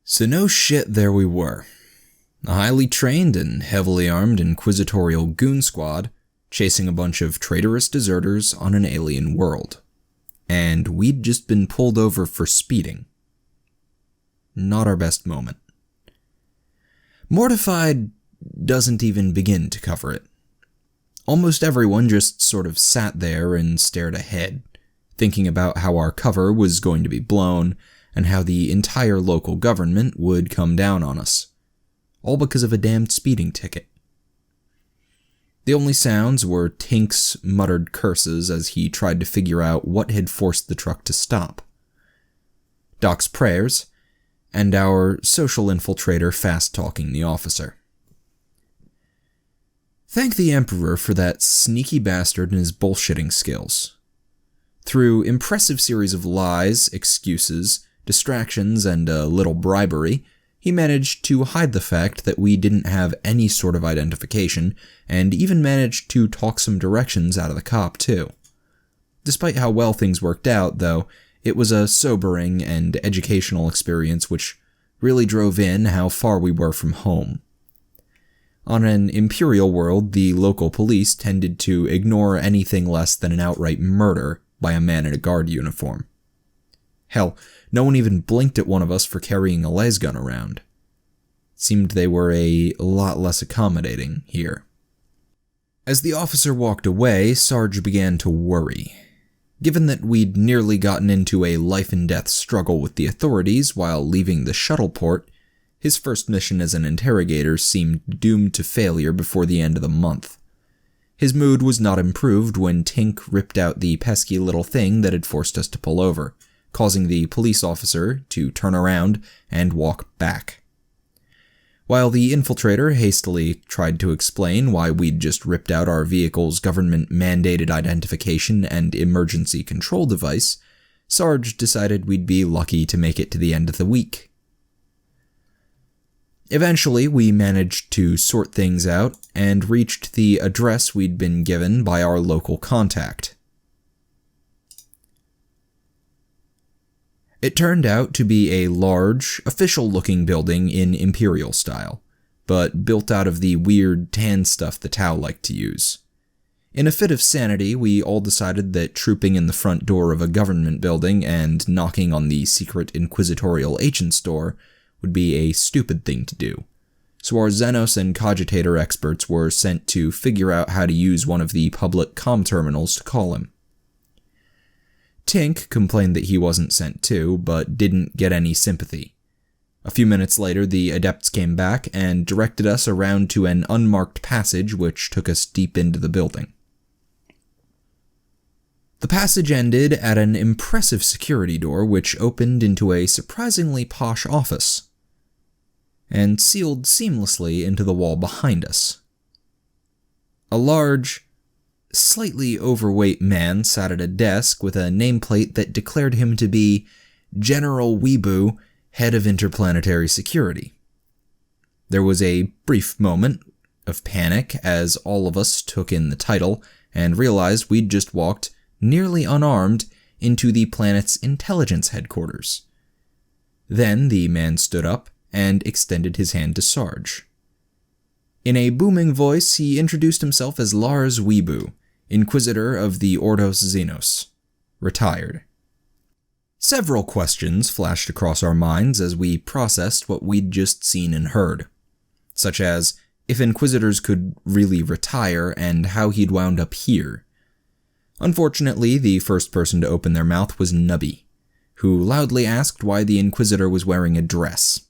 So no shit, there we were. A highly trained and heavily armed inquisitorial goon squad chasing a bunch of traitorous deserters on an alien world. And we'd just been pulled over for speeding. Not our best moment. Mortified doesn't even begin to cover it. Almost everyone just sort of sat there and stared ahead, thinking about how our cover was going to be blown and how the entire local government would come down on us. All because of a damned speeding ticket. The only sounds were Tink's muttered curses as he tried to figure out what had forced the truck to stop, Doc's prayers, and our social infiltrator fast-talking the officer. Thank the Emperor for that sneaky bastard and his bullshitting skills. Through impressive series of lies, excuses, distractions, and a little bribery, he managed to hide the fact that we didn't have any sort of identification, and even managed to talk some directions out of the cop, too. Despite how well things worked out, though, it was a sobering and educational experience which really drove in how far we were from home. On an imperial world, the local police tended to ignore anything less than an outright murder by a man in a guard uniform. Hell, no one even blinked at one of us for carrying a lasgun around. It seemed they were a lot less accommodating here. As the officer walked away, Sarge began to worry. Given that we'd nearly gotten into a life-and-death struggle with the authorities while leaving the shuttle port, his first mission as an interrogator seemed doomed to failure before the end of the month. His mood was not improved when Tink ripped out the pesky little thing that had forced us to pull over, causing the police officer to turn around and walk back. While the infiltrator hastily tried to explain why we'd just ripped out our vehicle's government-mandated identification and emergency control device, Sarge decided we'd be lucky to make it to the end of the week. Eventually, we managed to sort things out and reached the address we'd been given by our local contact. It turned out to be a large, official-looking building in Imperial style, but built out of the weird tan stuff the Tau liked to use. In a fit of sanity, we all decided that trooping in the front door of a government building and knocking on the secret inquisitorial agent's door would be a stupid thing to do, so our Xenos and Cogitator experts were sent to figure out how to use one of the public comm terminals to call him. Tink complained that he wasn't sent to, but didn't get any sympathy. A few minutes later, the adepts came back and directed us around to an unmarked passage which took us deep into the building. The passage ended at an impressive security door which opened into a surprisingly posh office, and sealed seamlessly into the wall behind us. A large, slightly overweight man sat at a desk with a nameplate that declared him to be General Weebu, Head of Interplanetary Security. There was a brief moment of panic as all of us took in the title and realized we'd just walked, nearly unarmed, into the planet's intelligence headquarters. Then the man stood up and extended his hand to Sarge. In a booming voice, he introduced himself as Lars Weebu, Inquisitor of the Ordos Xenos, retired. Several questions flashed across our minds as we processed what we'd just seen and heard, such as if Inquisitors could really retire and how he'd wound up here. Unfortunately, the first person to open their mouth was Nubby, who loudly asked why the Inquisitor was wearing a dress.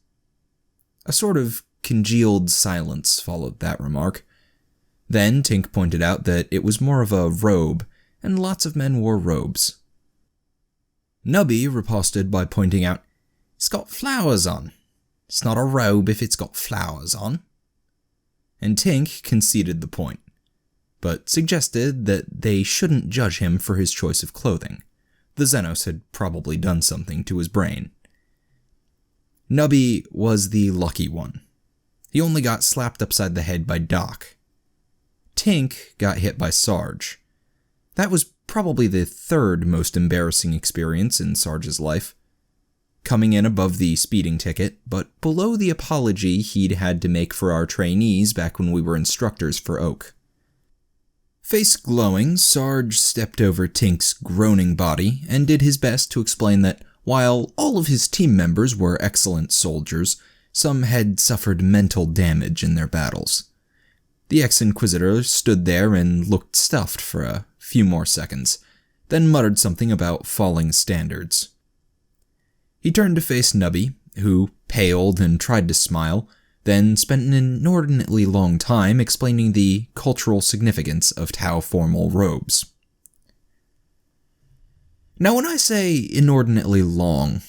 A sort of congealed silence followed that remark. Then Tink pointed out that it was more of a robe, and lots of men wore robes. Nubby riposted by pointing out, "It's got flowers on. It's not a robe if it's got flowers on." And Tink conceded the point, but suggested that they shouldn't judge him for his choice of clothing. The Xenos had probably done something to his brain. Nubby was the lucky one. He only got slapped upside the head by Doc. Tink got hit by Sarge. That was probably the third most embarrassing experience in Sarge's life. coming in above the speeding ticket, but below the apology he'd had to make for our trainees back when we were instructors for Oak. Face glowing, Sarge stepped over Tink's groaning body and did his best to explain that while all of his team members were excellent soldiers, some had suffered mental damage in their battles. The ex-inquisitor stood there and looked stuffed for a few more seconds, then muttered something about falling standards. He turned to face Nubby, who paled and tried to smile, then spent an inordinately long time explaining the cultural significance of Tau formal robes. Now, when I say inordinately long,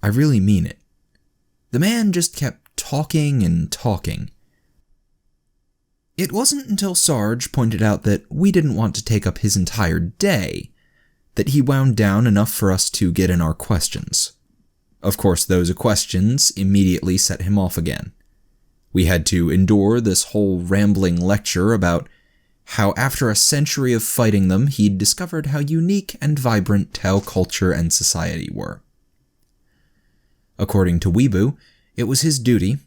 I really mean it. The man just kept talking and talking. It wasn't until Sarge pointed out that we didn't want to take up his entire day that he wound down enough for us to get in our questions. Of course, those questions immediately set him off again. We had to endure this whole rambling lecture about how after a century of fighting them, he'd discovered how unique and vibrant Tau culture and society were. According to Weebu, it was his duty,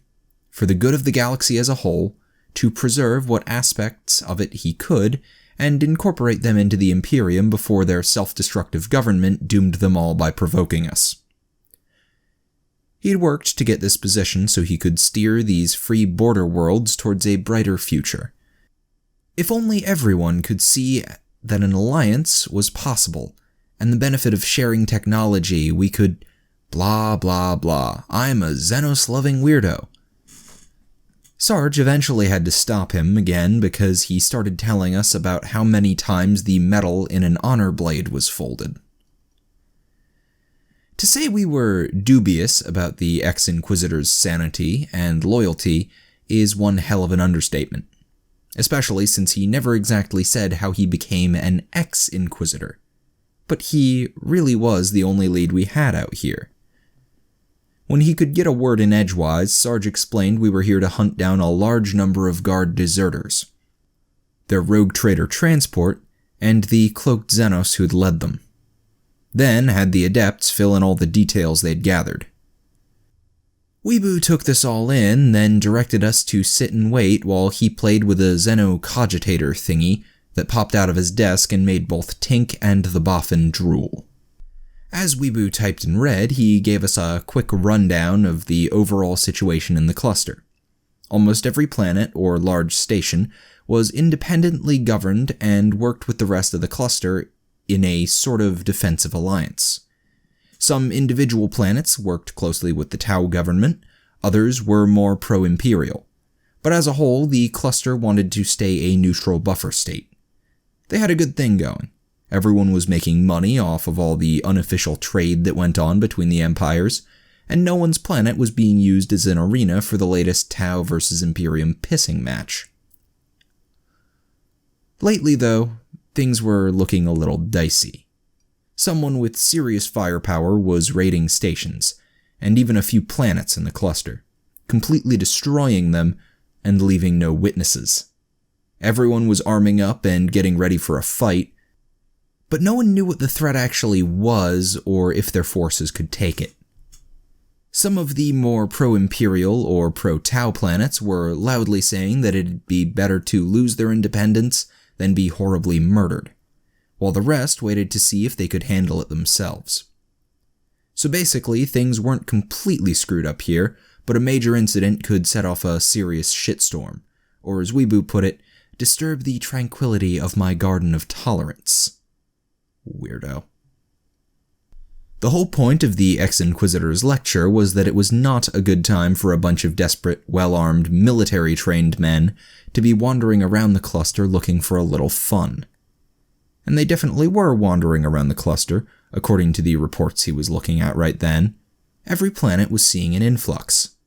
for the good of the galaxy as a whole, to preserve what aspects of it he could and incorporate them into the Imperium before their self-destructive government doomed them all by provoking us. He'd worked to get this position so he could steer these free border worlds towards a brighter future. If only everyone could see that an alliance was possible, and the benefit of sharing technology, we could blah blah blah. I'm a Xenos-loving weirdo. Sarge eventually had to stop him again because he started telling us about how many times the metal in an honor blade was folded. To say we were dubious about the ex-inquisitor's sanity and loyalty is one hell of an understatement, especially since he never exactly said how he became an ex-inquisitor. But he really was the only lead we had out here. When he could get a word in edgewise, Sarge explained we were here to hunt down a large number of guard deserters, their rogue trader transport, and the cloaked Xenos who'd led them. Then had the adepts fill in all the details they'd gathered. Weebu took this all in, then directed us to sit and wait while he played with a Xeno-cogitator thingy that popped out of his desk and made both Tink and the Boffin drool. As Weebu typed and read, he gave us a quick rundown of the overall situation in the cluster. Almost every planet or large station was independently governed and worked with the rest of the cluster in a sort of defensive alliance. Some individual planets worked closely with the Tau government, others were more pro-imperial, but as a whole, the cluster wanted to stay a neutral buffer state. They had a good thing going. Everyone was making money off of all the unofficial trade that went on between the empires, and no one's planet was being used as an arena for the latest Tau versus Imperium pissing match. Lately, though, things were looking a little dicey. Someone with serious firepower was raiding stations, and even a few planets in the cluster, completely destroying them and leaving no witnesses. Everyone was arming up and getting ready for a fight, but no one knew what the threat actually was or if their forces could take it. Some of the more pro-imperial or pro-Tau planets were loudly saying that it'd be better to lose their independence than be horribly murdered, while the rest waited to see if they could handle it themselves. So basically, things weren't completely screwed up here, but a major incident could set off a serious shitstorm, or as Weebu put it, disturb the tranquility of my garden of tolerance. Weirdo. The whole point of the ex-inquisitor's lecture was that it was not a good time for a bunch of desperate, well-armed, military-trained men to be wandering around the cluster looking for a little fun. And they definitely were wandering around the cluster, according to the reports he was looking at right then. Every planet was seeing an influx.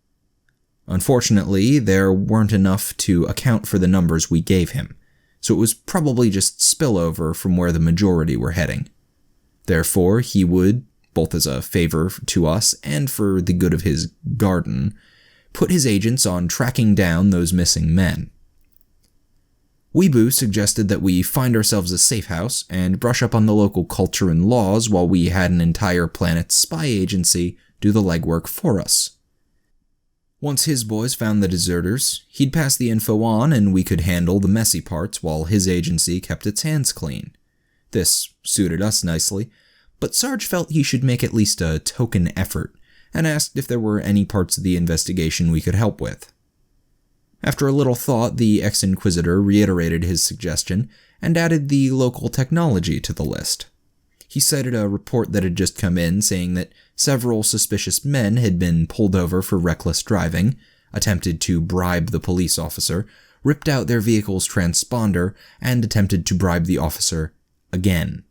Unfortunately, there weren't enough to account for the numbers we gave him, so it was probably just spillover from where the majority were heading. Therefore, he would, both as a favor to us and for the good of his garden, put his agents on tracking down those missing men. Weebu suggested that we find ourselves a safe house and brush up on the local culture and laws while we had an entire planet's spy agency do the legwork for us. Once his boys found the deserters, he'd pass the info on and we could handle the messy parts while his agency kept its hands clean. This suited us nicely, but Sarge felt he should make at least a token effort and asked if there were any parts of the investigation we could help with. After a little thought, the ex-inquisitor reiterated his suggestion and added the local technology to the list. He cited a report that had just come in saying that several suspicious men had been pulled over for reckless driving, attempted to bribe the police officer, ripped out their vehicle's transponder, and attempted to bribe the officer again.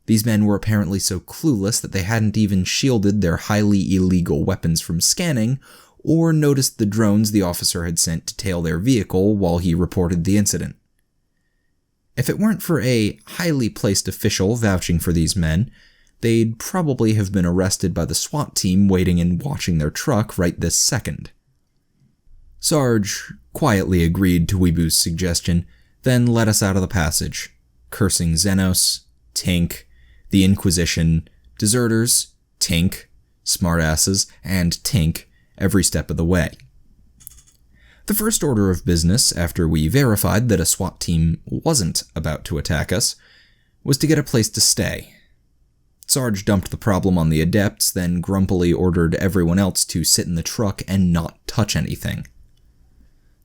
These men were apparently so clueless that they hadn't even shielded their highly illegal weapons from scanning or noticed the drones the officer had sent to tail their vehicle while he reported the incident. If it weren't for a highly placed official vouching for these men, they'd probably have been arrested by the SWAT team waiting and watching their truck right this second. Sarge quietly agreed to Weebu's suggestion, then let us out of the passage, cursing Xenos, Tink, the Inquisition, deserters, Tink, smartasses, and Tink every step of the way. The first order of business, after we verified that a SWAT team wasn't about to attack us, was to get a place to stay. Sarge dumped the problem on the adepts, then grumpily ordered everyone else to sit in the truck and not touch anything.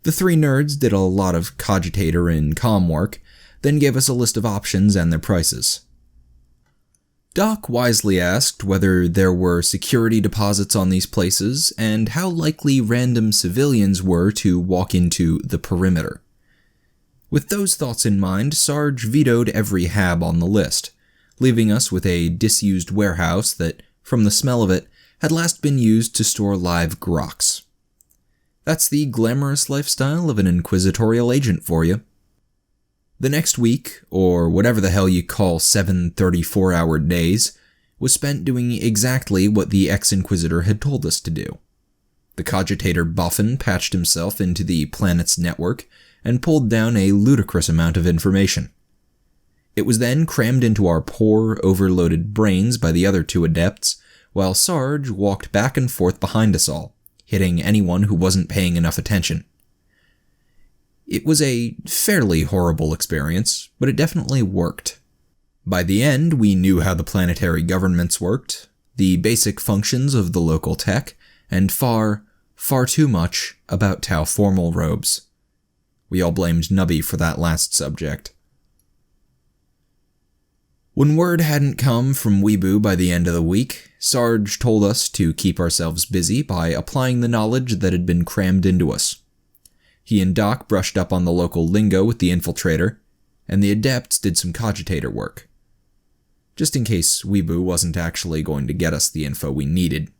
The three nerds did a lot of cogitator and comm work, then gave us a list of options and their prices. Doc wisely asked whether there were security deposits on these places and how likely random civilians were to walk into the perimeter. With those thoughts in mind, Sarge vetoed every hab on the list, leaving us with a disused warehouse that, from the smell of it, had last been used to store live groks. That's the glamorous lifestyle of an inquisitorial agent for you. The next week, or whatever the hell you call 7 34-hour days, was spent doing exactly what the ex-inquisitor had told us to do. The cogitator Buffin patched himself into the planet's network and pulled down a ludicrous amount of information. It was then crammed into our poor, overloaded brains by the other two adepts, while Sarge walked back and forth behind us all, hitting anyone who wasn't paying enough attention. It was a fairly horrible experience, but it definitely worked. By the end, we knew how the planetary governments worked, the basic functions of the local tech, and far too much about Tau formal robes. We all blamed Nubby for that last subject. When word hadn't come from Weebu by the end of the week, Sarge told us to keep ourselves busy by applying the knowledge that had been crammed into us. He and Doc brushed up on the local lingo with the infiltrator, and the adepts did some cogitator work. Just in case Weebu wasn't actually going to get us the info we needed.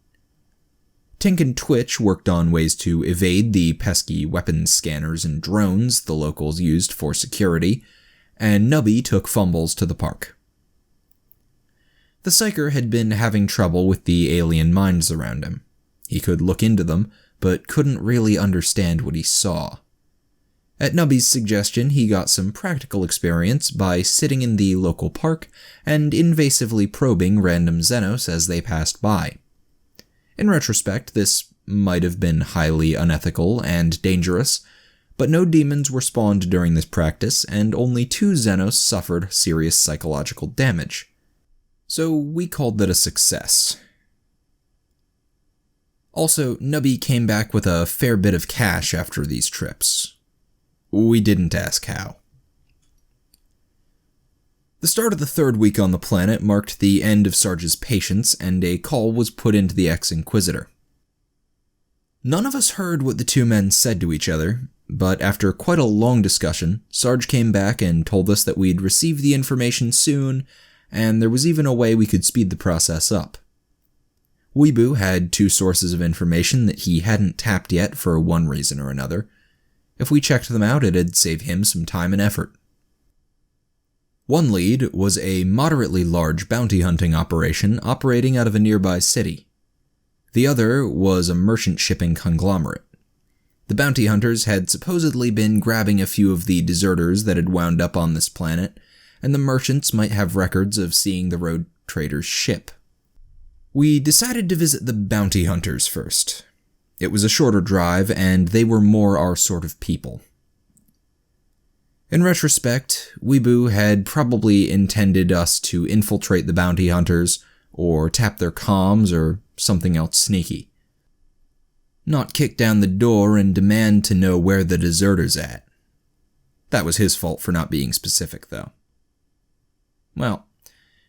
Tink and Twitch worked on ways to evade the pesky weapons scanners and drones the locals used for security, and Nubby took fumbles to the park. The Psyker had been having trouble with the alien minds around him. He could look into them, but couldn't really understand what he saw. At Nubby's suggestion, he got some practical experience by sitting in the local park and invasively probing random Xenos as they passed by. In retrospect, this might have been highly unethical and dangerous, but no demons were spawned during this practice, and only 2 Xenos suffered serious psychological damage. So we called that a success. Also, Nubby came back with a fair bit of cash after these trips. We didn't ask how. The start of the 3rd week on the planet marked the end of Sarge's patience, and a call was put into the ex-inquisitor. None of us heard what the 2 men said to each other, but after quite a long discussion, Sarge came back and told us that we'd receive the information soon, and there was even a way we could speed the process up. Weebu had 2 sources of information that he hadn't tapped yet for one reason or another. If we checked them out, it'd save him some time and effort. One lead was a moderately large bounty hunting operation operating out of a nearby city. The other was a merchant shipping conglomerate. The bounty hunters had supposedly been grabbing a few of the deserters that had wound up on this planet, and the merchants might have records of seeing the road trader's ship. We decided to visit the bounty hunters first. It was a shorter drive, and they were more our sort of people. In retrospect, Weebu had probably intended us to infiltrate the bounty hunters, or tap their comms, or something else sneaky. Not kick down the door and demand to know where the deserter's at. That was his fault for not being specific, though. Well,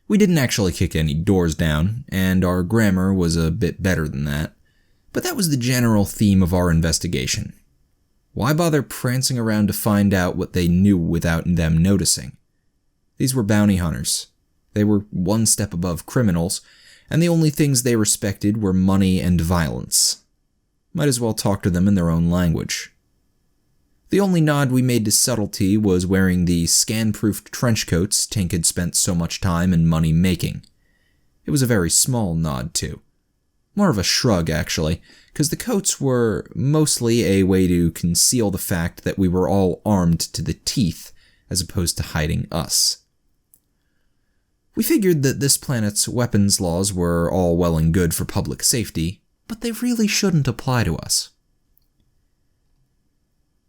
we didn't actually kick any doors down, and our grammar was a bit better than that, but that was the general theme of our investigation. Why bother prancing around to find out what they knew without them noticing? These were bounty hunters. They were one step above criminals, and the only things they respected were money and violence. Might as well talk to them in their own language. The only nod we made to subtlety was wearing the scan-proofed trench coats Tink had spent so much time and money making. It was a very small nod, too. More of a shrug, actually, because the coats were mostly a way to conceal the fact that we were all armed to the teeth, as opposed to hiding us. We figured that this planet's weapons laws were all well and good for public safety, but they really shouldn't apply to us.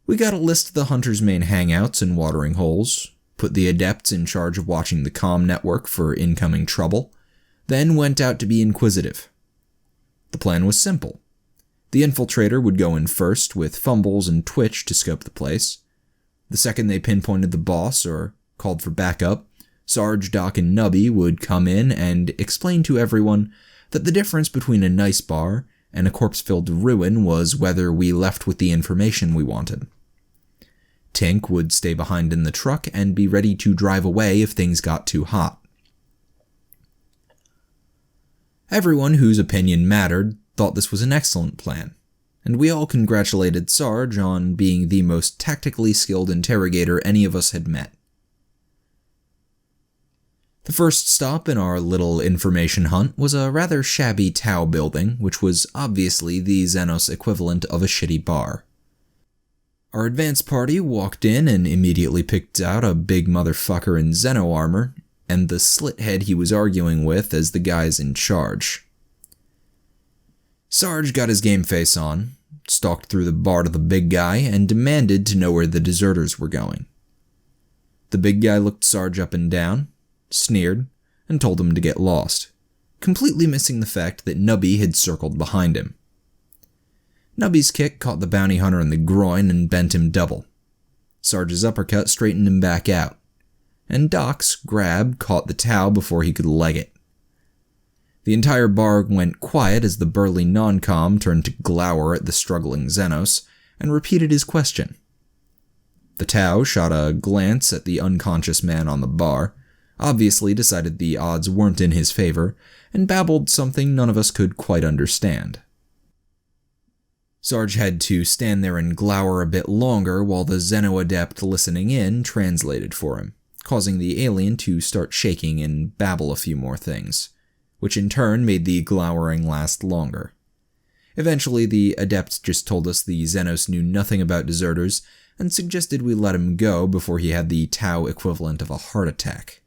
We got a list of the hunters' main hangouts and watering holes, put the adepts in charge of watching the comm network for incoming trouble, then went out to be inquisitive. The plan was simple. The infiltrator would go in first with Fumbles and Twitch to scope the place. The second they pinpointed the boss or called for backup, Sarge, Doc, and Nubby would come in and explain to everyone that the difference between a nice bar and a corpse-filled ruin was whether we left with the information we wanted. Tink would stay behind in the truck and be ready to drive away if things got too hot. Everyone whose opinion mattered thought this was an excellent plan, and we all congratulated Sarge on being the most tactically skilled interrogator any of us had met. The first stop in our little information hunt was a rather shabby Tau building, which was obviously the Xenos equivalent of a shitty bar. Our advance party walked in and immediately picked out a big motherfucker in Xeno armor, and the slit head he was arguing with as the guys in charge. Sarge got his game face on, stalked through the bar to the big guy, and demanded to know where the deserters were going. The big guy looked Sarge up and down, sneered, and told him to get lost, completely missing the fact that Nubby had circled behind him. Nubby's kick caught the bounty hunter in the groin and bent him double. Sarge's uppercut straightened him back out, and Doc's grab caught the Tau before he could leg it. The entire bar went quiet as the burly non-com turned to glower at the struggling Xenos and repeated his question. The Tau shot a glance at the unconscious man on the bar, obviously decided the odds weren't in his favor, and babbled something none of us could quite understand. Sarge had to stand there and glower a bit longer while the Xeno adept listening in translated for him, causing the alien to start shaking and babble a few more things, which in turn made the glowering last longer. Eventually, the adept just told us the Xenos knew nothing about deserters and suggested we let him go before he had the Tau equivalent of a heart attack.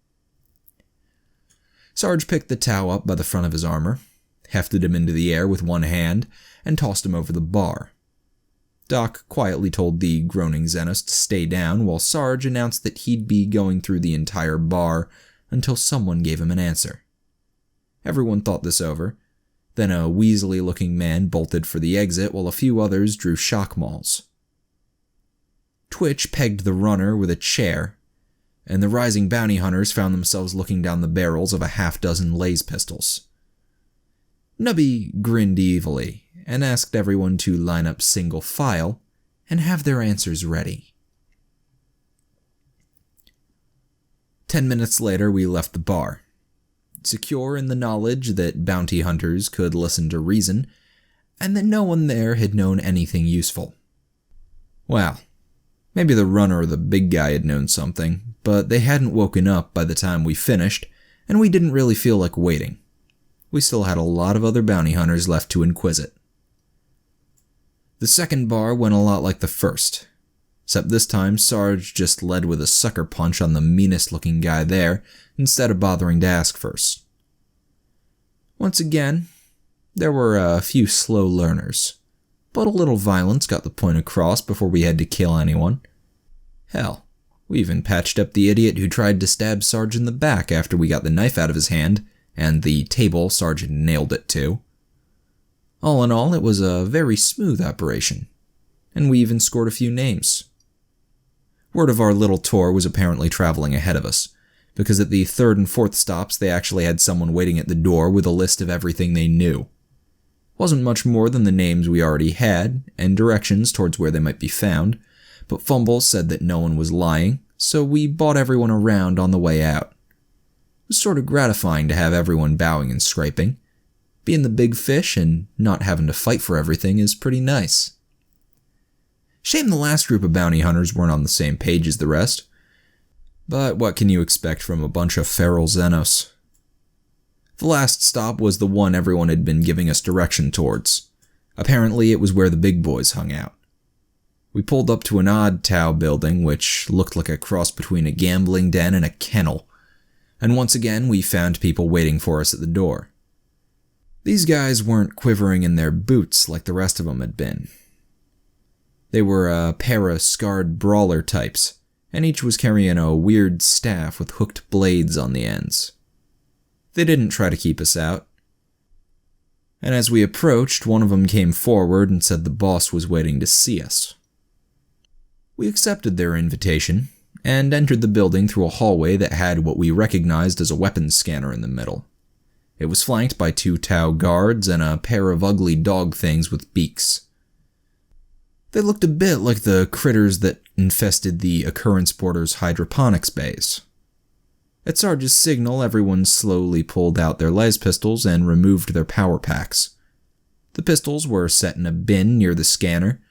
Sarge picked the Tau up by the front of his armor, hefted him into the air with one hand, and tossed him over the bar. Doc quietly told the groaning Xenos to stay down, while Sarge announced that he'd be going through the entire bar until someone gave him an answer. Everyone thought this over. Then a weaselly-looking man bolted for the exit while a few others drew shock mauls. Twitch pegged the runner with a chair, and the rising bounty hunters found themselves looking down the barrels of a half-dozen laser pistols. Nubby grinned evilly and asked everyone to line up single file and have their answers ready. 10 minutes later, we left the bar, secure in the knowledge that bounty hunters could listen to reason, and that no one there had known anything useful. Well, maybe the runner or the big guy had known something, but they hadn't woken up by the time we finished, and we didn't really feel like waiting. We still had a lot of other bounty hunters left to inquisit. The second bar went a lot like the first, except this time Sarge just led with a sucker punch on the meanest looking guy there instead of bothering to ask first. Once again, there were a few slow learners, but a little violence got the point across before we had to kill anyone. Hell, we even patched up the idiot who tried to stab Sarge in the back after we got the knife out of his hand, and the table Sarge had nailed it to. All in all, it was a very smooth operation, and we even scored a few names. Word of our little tour was apparently traveling ahead of us, because at the third and fourth stops they actually had someone waiting at the door with a list of everything they knew. Wasn't much more than the names we already had, and directions towards where they might be found, but Fumbles said that no one was lying, so we bought everyone around on the way out. It was sort of gratifying to have everyone bowing and scraping. Being the big fish and not having to fight for everything is pretty nice. Shame the last group of bounty hunters weren't on the same page as the rest. But what can you expect from a bunch of feral Xenos? The last stop was the one everyone had been giving us direction towards. Apparently it was where the big boys hung out. We pulled up to an odd Tau building which looked like a cross between a gambling den and a kennel. And once again we found people waiting for us at the door. These guys weren't quivering in their boots like the rest of them had been. They were a pair of scarred brawler types, and each was carrying a weird staff with hooked blades on the ends. They didn't try to keep us out. And as we approached, one of them came forward and said the boss was waiting to see us. We accepted their invitation, and entered the building through a hallway that had what we recognized as a weapons scanner in the middle. It was flanked by 2 Tau guards and a pair of ugly dog things with beaks. They looked a bit like the critters that infested the Occurrence Porter's hydroponics bays. At Sarge's signal, everyone slowly pulled out their las pistols and removed their power packs. The pistols were set in a bin near the scanner,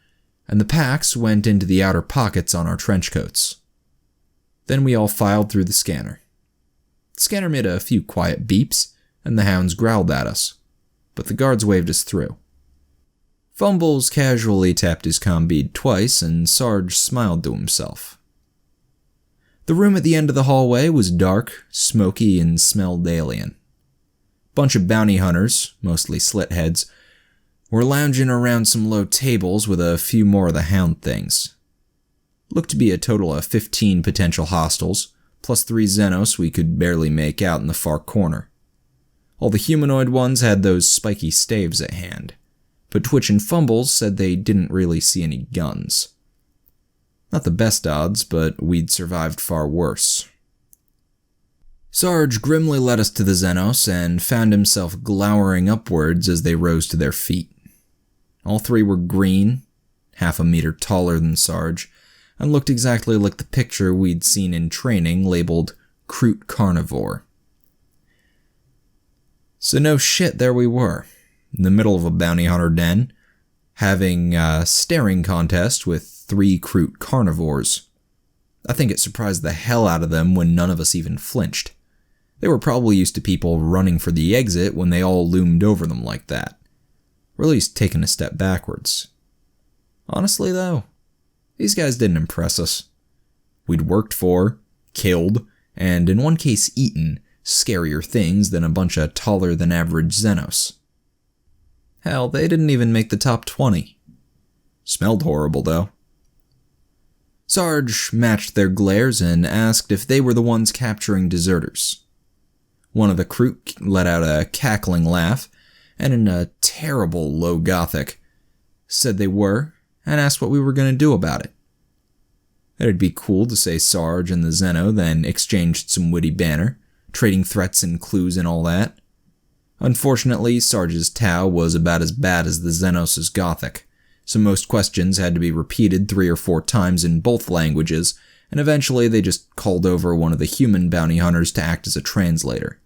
and the packs went into the outer pockets on our trench coats. Then we all filed through the scanner. The scanner made a few quiet beeps, and the hounds growled at us, but the guards waved us through. Fumbles casually tapped his comm bead twice, and Sarge smiled to himself. The room at the end of the hallway was dark, smoky, and smelled alien. Bunch of bounty hunters, mostly slitheads, were lounging around some low tables with a few more of the hound things. Looked to be a total of 15 potential hostiles, plus 3 Xenos we could barely make out in the far corner. All the humanoid ones had those spiky staves at hand, but Twitch and Fumbles said they didn't really see any guns. Not the best odds, but we'd survived far worse. Sarge grimly led us to the Xenos and found himself glowering upwards as they rose to their feet. All 3 were green, half a meter taller than Sarge, and looked exactly like the picture we'd seen in training labeled Crute Carnivore. So no shit, there we were, in the middle of a bounty hunter den, having a staring contest with 3 Crute carnivores. I think it surprised the hell out of them when none of us even flinched. They were probably used to people running for the exit when they all loomed over them like that. Or at least taking a step backwards. Honestly though, these guys didn't impress us. We'd worked for, killed, and in one case eaten, scarier things than a bunch of taller than average Xenos. Hell, they didn't even make the top 20. Smelled horrible though. Sarge matched their glares and asked if they were the ones capturing deserters. One of the Crute let out a cackling laugh, and in a terrible low Gothic, said they were, and asked what we were going to do about it. It'd be cool to say Sarge and the Xeno then exchanged some witty banter, trading threats and clues and all that. Unfortunately, Sarge's Tau was about as bad as the Xenos' Gothic, so most questions had to be repeated 3 or 4 times in both languages, and eventually they just called over one of the human bounty hunters to act as a translator.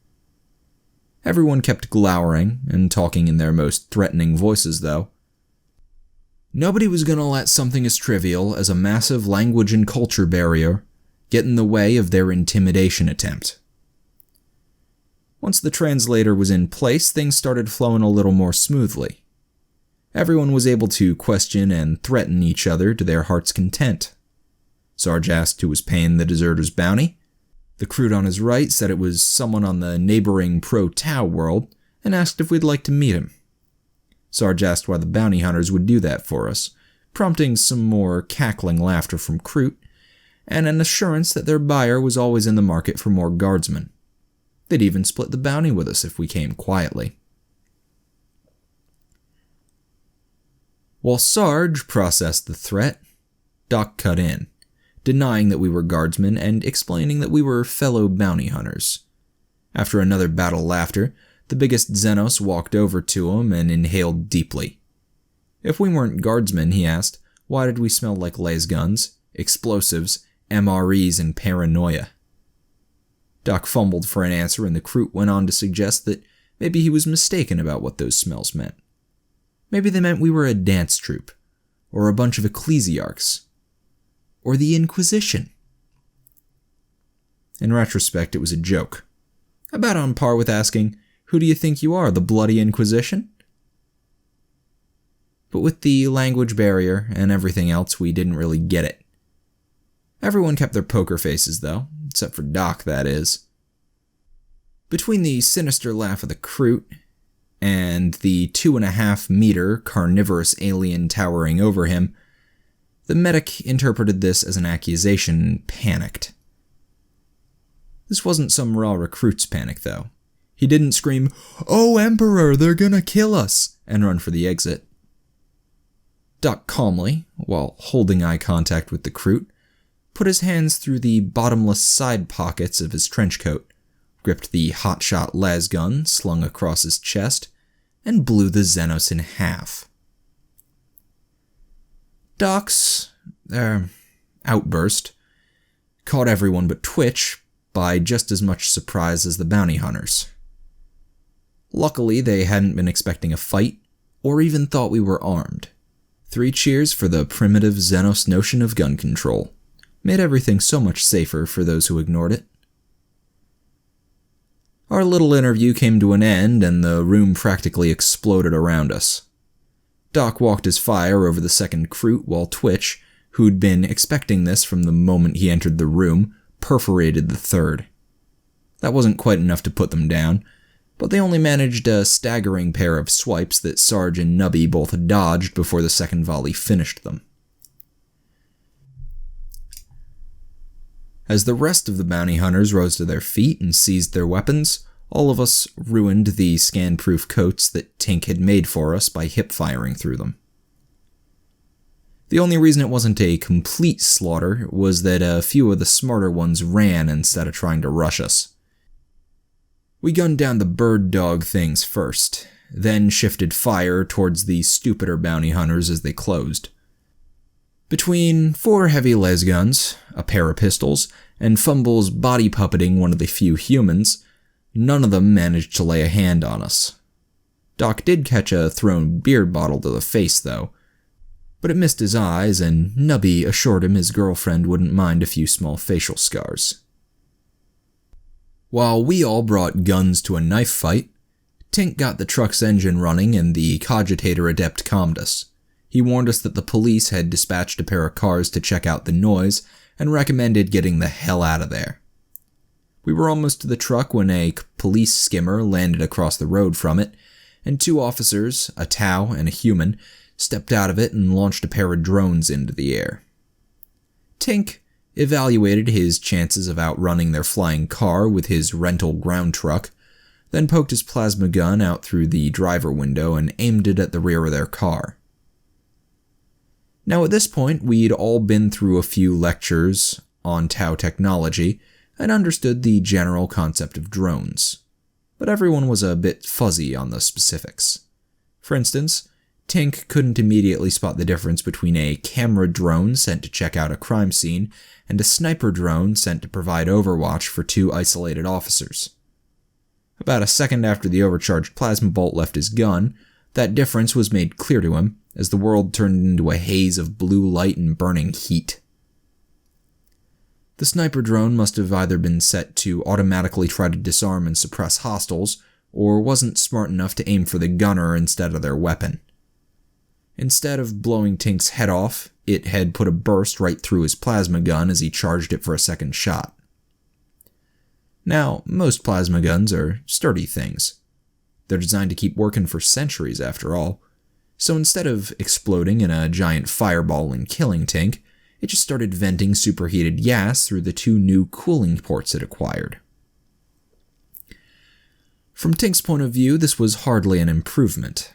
Everyone kept glowering and talking in their most threatening voices, though. Nobody was going to let something as trivial as a massive language and culture barrier get in the way of their intimidation attempt. Once the translator was in place, things started flowing a little more smoothly. Everyone was able to question and threaten each other to their heart's content. Sarge asked who was paying the deserter's bounty. The Crute on his right said it was someone on the neighboring pro-Tau world, and asked if we'd like to meet him. Sarge asked why the bounty hunters would do that for us, prompting some more cackling laughter from Kroot, and an assurance that their buyer was always in the market for more guardsmen. They'd even split the bounty with us if we came quietly. While Sarge processed the threat, Doc cut in, denying that we were guardsmen and explaining that we were fellow bounty hunters. After another battle laughter, the biggest Xenos walked over to him and inhaled deeply. If we weren't guardsmen, he asked, why did we smell like lasguns, explosives, MREs, and paranoia? Doc fumbled for an answer, and the Kroot went on to suggest that maybe he was mistaken about what those smells meant. Maybe they meant we were a dance troupe, or a bunch of ecclesiarchs, or the Inquisition. In retrospect, it was a joke, about on par with asking, who do you think you are, the bloody Inquisition? But with the language barrier and everything else, we didn't really get it. Everyone kept their poker faces, though, except for Doc, that is. Between the sinister laugh of the Kroot and the 2.5-meter carnivorous alien towering over him, the medic interpreted this as an accusation and panicked. This wasn't some raw recruit's panic, though. He didn't scream, "Oh, Emperor, they're gonna kill us," and run for the exit. Doc calmly, while holding eye contact with the Kroot, put his hands through the bottomless side pockets of his trench coat, gripped the hotshot lasgun slung across his chest, and blew the Xenos in half. Doc's outburst caught everyone but Twitch by just as much surprise as the bounty hunters. Luckily, they hadn't been expecting a fight, or even thought we were armed. 3 cheers for the primitive Xenos notion of gun control. Made everything so much safer for those who ignored it. Our little interview came to an end, and the room practically exploded around us. Doc walked his fire over the second Kroot, while Twitch, who'd been expecting this from the moment he entered the room, perforated the third. That wasn't quite enough to put them down, but they only managed a staggering pair of swipes that Sarge and Nubby both dodged before the second volley finished them. As the rest of the bounty hunters rose to their feet and seized their weapons, all of us ruined the scan-proof coats that Tink had made for us by hip-firing through them. The only reason it wasn't a complete slaughter was that a few of the smarter ones ran instead of trying to rush us. We gunned down the bird dog things first, then shifted fire towards the stupider bounty hunters as they closed. Between 4 heavy lasguns, a pair of pistols, and Fumbles body puppeting one of the few humans, none of them managed to lay a hand on us. Doc did catch a thrown beer bottle to the face, though, but it missed his eyes, and Nubby assured him his girlfriend wouldn't mind a few small facial scars. While we all brought guns to a knife fight, Tink got the truck's engine running and the cogitator adept calmed us. He warned us that the police had dispatched a pair of cars to check out the noise and recommended getting the hell out of there. We were almost to the truck when a police skimmer landed across the road from it, and 2 officers, a Tau and a human, stepped out of it and launched a pair of drones into the air. Tink evaluated his chances of outrunning their flying car with his rental ground truck, then poked his plasma gun out through the driver window and aimed it at the rear of their car. Now at this point, we'd all been through a few lectures on Tau technology and understood the general concept of drones, but everyone was a bit fuzzy on the specifics. For instance, Tink couldn't immediately spot the difference between a camera drone sent to check out a crime scene and a sniper drone sent to provide overwatch for 2 isolated officers. About a second after the overcharged plasma bolt left his gun, that difference was made clear to him as the world turned into a haze of blue light and burning heat. The sniper drone must have either been set to automatically try to disarm and suppress hostiles, or wasn't smart enough to aim for the gunner instead of their weapon. Instead of blowing Tink's head off, it had put a burst right through his plasma gun as he charged it for a second shot. Now, most plasma guns are sturdy things. They're designed to keep working for centuries after all. So instead of exploding in a giant fireball and killing Tink, it just started venting superheated gas through the 2 new cooling ports it acquired. From Tink's point of view, this was hardly an improvement.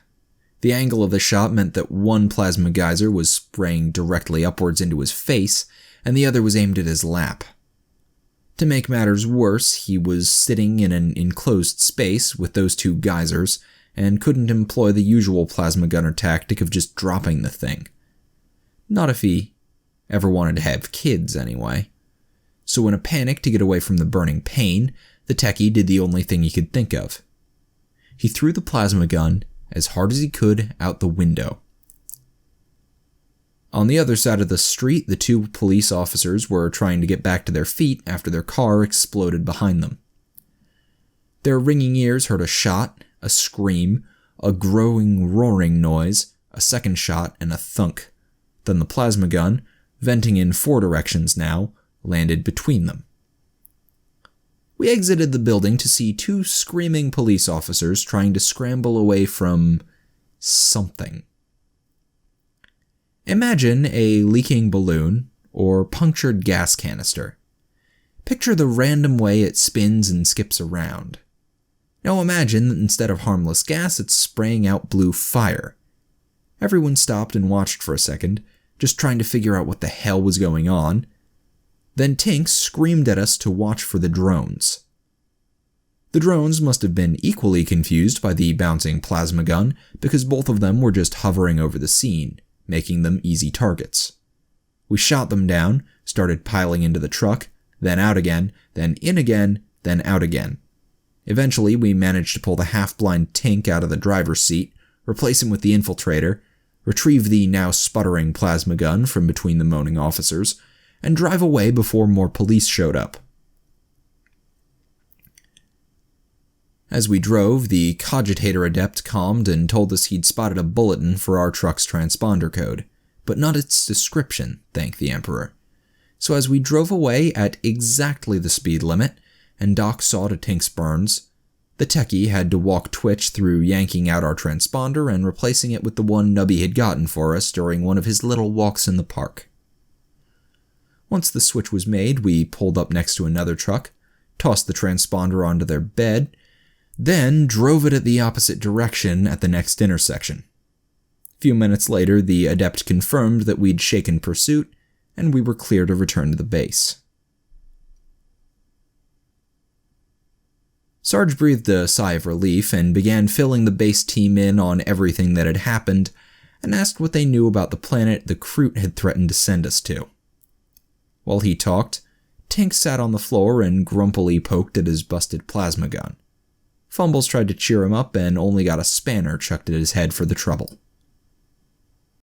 The angle of the shot meant that one plasma geyser was spraying directly upwards into his face, and the other was aimed at his lap. To make matters worse, he was sitting in an enclosed space with those 2 geysers, and couldn't employ the usual plasma gunner tactic of just dropping the thing. Not if he ever wanted to have kids, anyway. So in a panic to get away from the burning pain, the techie did the only thing he could think of. He threw the plasma gun as hard as he could out the window. On the other side of the street, the 2 police officers were trying to get back to their feet after their car exploded behind them. Their ringing ears heard a shot, a scream, a growing, roaring noise, a second shot, and a thunk. Then the plasma gun, venting in 4 directions now, landed between them. We exited the building to see 2 screaming police officers trying to scramble away from something. Imagine a leaking balloon or punctured gas canister. Picture the random way it spins and skips around. Now imagine that instead of harmless gas, it's spraying out blue fire. Everyone stopped and watched for a second, just trying to figure out what the hell was going on. Then Tink screamed at us to watch for the drones. The drones must have been equally confused by the bouncing plasma gun because both of them were just hovering over the scene, making them easy targets. We shot them down, started piling into the truck, then out again, then in again, then out again. Eventually, we managed to pull the half-blind Tink out of the driver's seat, replace him with the infiltrator, retrieve the now sputtering plasma gun from between the moaning officers, and drive away before more police showed up. As we drove, the cogitator adept calmed and told us he'd spotted a bulletin for our truck's transponder code, but not its description, thank the Emperor. So as we drove away at exactly the speed limit, and Doc saw to Tink's burns, the techie had to walk Twitch through yanking out our transponder and replacing it with the one Nubby had gotten for us during one of his little walks in the park. Once the switch was made, we pulled up next to another truck, tossed the transponder onto their bed, then drove it at the opposite direction at the next intersection. A few minutes later, the adept confirmed that we'd shaken pursuit, and we were clear to return to the base. Sarge breathed a sigh of relief and began filling the base team in on everything that had happened, and asked what they knew about the planet the Kroot had threatened to send us to. While he talked, Tink sat on the floor and grumpily poked at his busted plasma gun. Fumbles tried to cheer him up and only got a spanner chucked at his head for the trouble.